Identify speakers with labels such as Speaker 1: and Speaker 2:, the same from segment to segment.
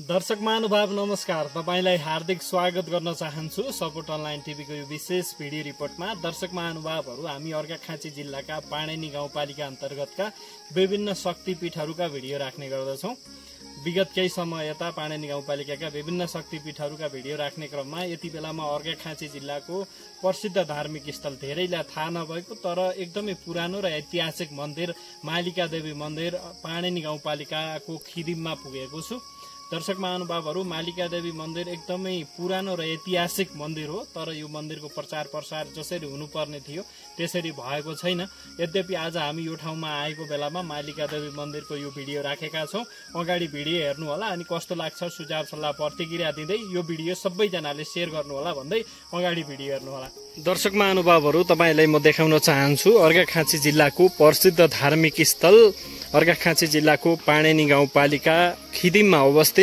Speaker 1: दर्शक महानुभाव नमस्कार। तपाईलाई हार्दिक स्वागत गर्न चाहन्छु सपोर्ट अनलाइन टिभीको यो विशेष भिडियो रिपोर्टमा। दर्शक महानुभावहरू, हामी अर्घाखाँची जिल्लाका पाणेनी गाउँपालिका अन्तर्गतका विभिन्न शक्तिपीठहरूका भिडियो राख्ने गर्दछौं। विगत केही समय यता पाणेनी गाउँपालिकाका विभिन्न शक्तिपीठहरूका भिडियो राख्ने क्रममा यति बेलामा अर्घाखाँची जिल्लाको प्रसिद्ध धार्मिक स्थल, धेरैलाई थाहा नभएको तर एकदमै पुरानो र ऐतिहासिक मन्दिर मालिका देवी मन्दिर पाणेनी गाउँपालिकाको खिदिममा पुगेको छु। दर्शक महानुभावहरू, मालिका देवी मन्दिर एकदमै पुरानो र ऐतिहासिक मन्दिर हो, तर यो मन्दिरको प्रचार प्रसार जसरी हुनुपर्ने थियो त्यसरी भएको छैन। यद्यपि आज हामी यो ठाउँमा आएको बेलामा मालिका देवी मन्दिरको यो भिडियो राखेका छौं। अगाडि भिडियो हेर्नु होला अनि कस्तो लाग्छ सुझाव सल्लाह प्रतिक्रिया दिँदै यो भिडियो सबैजनाले शेयर गर्नु होला भन्दै अगाडि भिडियो हेर्नु होला। दर्शक महानुभावहरू, तपाईलाई म देखाउन चाहन्छु अर्घाखाँची जिल्लाको प्रसिद्ध धार्मिक स्थल अर्घाखाँची जिल्लाको पाणेनी गाउँपालिका खिदिममा अवस्थित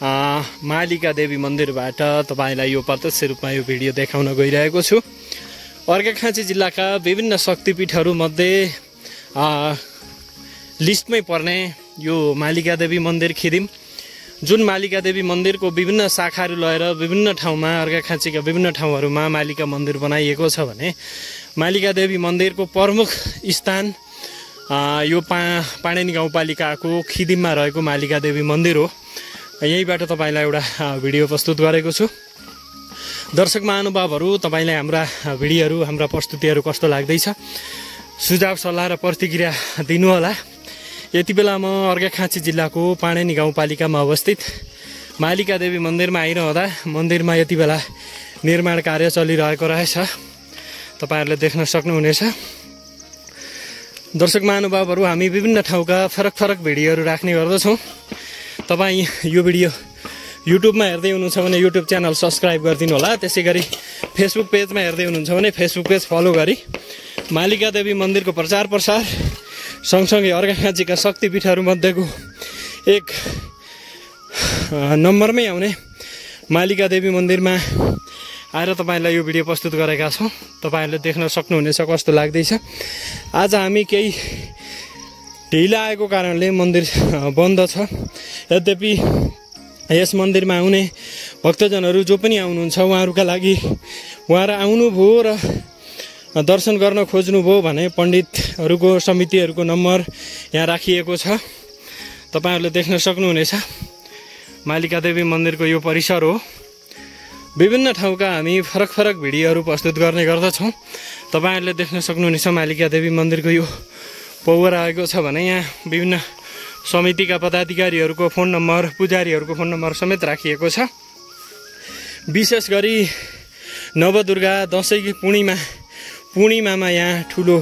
Speaker 1: मालिका देवी मन्दिरबाट तपाईलाई यो प्रत्यक्ष रूपमा यो भिडियो देखाउन गइरहेको छु। अर्घाखाँची जिल्लाका विभिन्न शक्तिपीठहरू मध्ये लिस्टमै पर्ने यो मालिका देवी मन्दिर खिदिम, जुन मालिका देवी मन्दिरको विभिन्न शाखाहरू लिएर विभिन्न ठाउँमा अर्घाखाँचीका विभिन्न ठाउँहरूमा मालिका मन्दिर बनाइएको छ भने मालिका देवी मन्दिरको प्रमुख स्थान यो पाणेनी गाउँपालिकाको खिदिममा रहेको मालिका देवी मन्दिर हो। यहीबाट तपाईलाई एउटा भिडियो प्रस्तुत गरेको छु। दर्शक महानुभावहरू, तपाईलाई हाम्रा भिडियोहरू, हाम्रा प्रस्तुतिहरू कस्तो लाग्दैछ सुझाव सल्लाह र प्रतिक्रिया दिनुहोला। यति बेला म अर्घाखाँची जिल्लाको पाणेनी गाउँपालिकामा अवस्थित मालिका देवी मन्दिरमा आइरहँदा मन्दिरमा यति बेला निर्माण कार्य चलिरहेको रहेछ, तपाईहरुले देख्न सक्नुहुनेछ। दर्शक महानुभावहरू, हामी विभिन्न ठाउँका फरक फरक भिडियोहरू राख्ने गर्दछौँ। तपाईँ यो भिडियो युट्युबमा हेर्दै हुनुहुन्छ भने युट्युब च्यानल सब्सक्राइब गरिदिनु होला। त्यसैगरी फेसबुक पेजमा हेर्दै हुनुहुन्छ भने फेसबुक पेज फलो गरी मालिका देवी मन्दिरको प्रचार प्रसार सँगसँगै अर्घाखाँचीका शक्तिपीठहरू मध्येको एक नम्बरमै आउने मालिका देवी मन्दिरमा आएर तपाईलाई यो भिडियो प्रस्तुत गरेका छौँ। तपाईहरुले देख्न सक्नुहुनेछ कस्तो लाग्दैछ। आज हामी केही ढिला आएको कारणले मन्दिर बन्द छ। यद्यपि यस मन्दिरमा आउने भक्तजनहरू जो पनि आउनुहुन्छ उहाँहरूका लागि उहाँहरू आउनुभयो र दर्शन गर्न खोज्नुभयो भने पण्डितहरूको समितिहरूको नम्बर यहाँ राखिएको छ, तपाईहरुले देख्न सक्नुहुनेछ। मालिका देवी मन्दिरको यो परिसर हो। विभिन्न ठाउँका हामी फरक फरक भिडियोहरू प्रस्तुत गर्ने गर्दछौँ। तपाईहरुले देख्न सक्नुहुनेछ मालिका देवी मन्दिरको यो पौवर आएको छ भने यहाँ विभिन्न समितिका पदाधिकारीहरूको फोन नम्बर, पुजारीहरूको फोन नम्बर समेत राखिएको छ। विशेष गरी नवदुर्गा दशैं पूर्णिमामा यहाँ ठुलो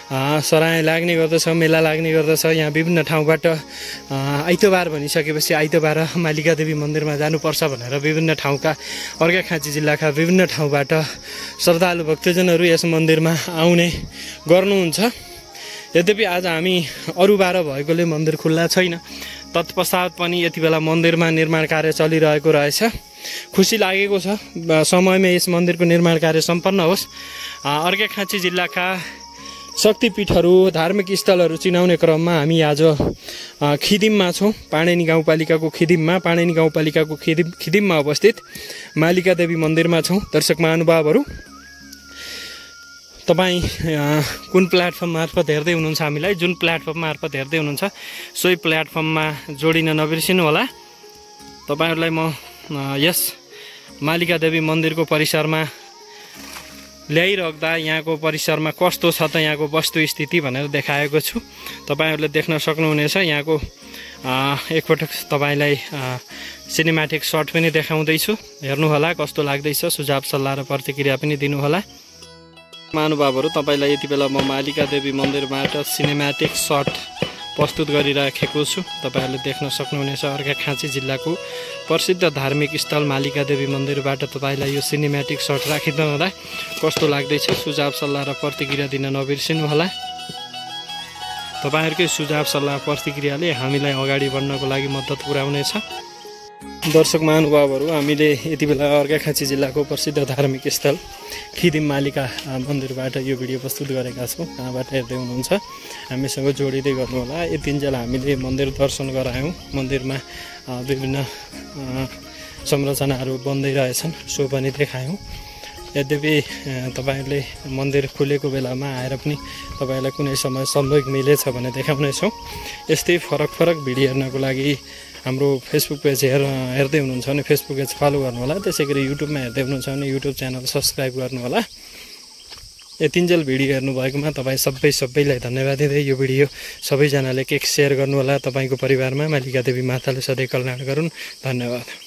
Speaker 1: सराय लाग्ने गर्दछ, मेला लाग्ने गर्दछ। यहाँ विभिन्न ठाउँबाट आइतबार भनिसकेपछि आइतबार मालिका देवी मन्दिरमा जानुपर्छ भनेर विभिन्न ठाउँका अर्घाखाँची जिल्लाका विभिन्न ठाउँबाट श्रद्धालु भक्तजनहरू यस मन्दिरमा आउने गर्नुहुन्छ। यद्यपि आज हामी अरू बार भएकोले मन्दिर खुल्ला छैन। तत्पश्चात पनि यति बेला मन्दिरमा निर्माण कार्य चलिरहेको रहेछ। खुसी लागेको छ समयमै यस मन्दिरको निर्माण कार्य सम्पन्न होस्। अर्घाखाँची जिल्लाका शक्तिपीठहरू, धार्मिक स्थलहरू चिनाउने क्रममा हामी आज खिदिममा छौँ। पाणेनी गाउँपालिकाको खिदिममा अवस्थित मालिका देवी मन्दिरमा छौँ। दर्शक महानुभावहरू, तपाईँ कुन प्लेटफर्म मार्फत हेर्दै हुनुहुन्छ हामीलाई, जुन प्लेटफर्म मार्फत हेर्दै हुनुहुन्छ सोही प्लेटफर्ममा जोडिन नबिर्सिनु होला। तपाईहरुलाई म यस मालिका देवी मन्दिरको परिसरमा ल्याइराख्दा यहाँको परिसरमा कस्तो छ त यहाँको वस्तुस्थिति भनेर देखाएको छु। तपाईहरुले देख्न सक्नुहुनेछ। यहाँको एकपटक तपाईलाई सिनेम्याटिक सर्ट पनि देखाउँदैछु, हेर्नुहोला कस्तो लाग्दैछ। सुझाव सल्लाह र प्रतिक्रिया पनि दिनुहोला। महानुभावहरू, तपाईलाई यति बेला म मालिका देवी मन्दिरबाट सिनेम्याटिक सर्ट प्रस्तुत गरिराखेको छु। तपाईहरुले देख्न सक्नुहुनेछ अर्घाखाँची जिल्लाको प्रसिद्ध धार्मिक स्थल मालिका देवी मन्दिरबाट तपाईलाई यो सिनेम्याटिक सर्ट राखिँदा हुँदा कस्तो लाग्दैछ सुझाव सल्लाह र प्रतिक्रिया दिन नबिर्सिनु होला। तपाईँहरुकै सुझाव सल्लाह प्रतिक्रियाले हामीलाई अगाडि बढ्नको लागि मद्दत पुर्याउनेछ। दर्शक महानुभावहरू, हामीले यति बेला अर्घाखाँची जिल्लाको प्रसिद्ध धार्मिक स्थल खिदिम मालिका मन्दिरबाट यो भिडियो प्रस्तुत गरेका छौँ। कहाँबाट हेर्दै हुनुहुन्छ हामीसँग जोडिँदै गर्नुहोला। यतिन्जेल हामीले मन्दिर दर्शन गरायौँ। मन्दिरमा विभिन्न संरचनाहरू बन्दै रहेछन्, सो पनि देखायौँ। यद्यपि तपाईँहरूले मन्दिर खुलेको बेलामा आएर पनि तपाईँलाई कुनै समय सम्भव मिलेछ भने देखाउनेछौँ। यस्तै फरक फरक भिडियो हेर्नको लागि हाम्रो फेसबुक पेज हेर्दै हुनुहुन्छ भने फेसबुक पेज फलो गर्नुहोला। त्यसै गरी युट्युबमा हेर्दै हुनुहुन्छ भने युट्युब च्यानल सब्सक्राइब गर्नुहोला। यतिन्जेल भिडियो हेर्नुभएकोमा तपाईँ सबैलाई धन्यवाद दिँदै यो भिडियो सबैजनाले सेयर गर्नुहोला। तपाईँको परिवारमा मालिका देवी माताले सधैँ कल्याण गरून्। धन्यवाद।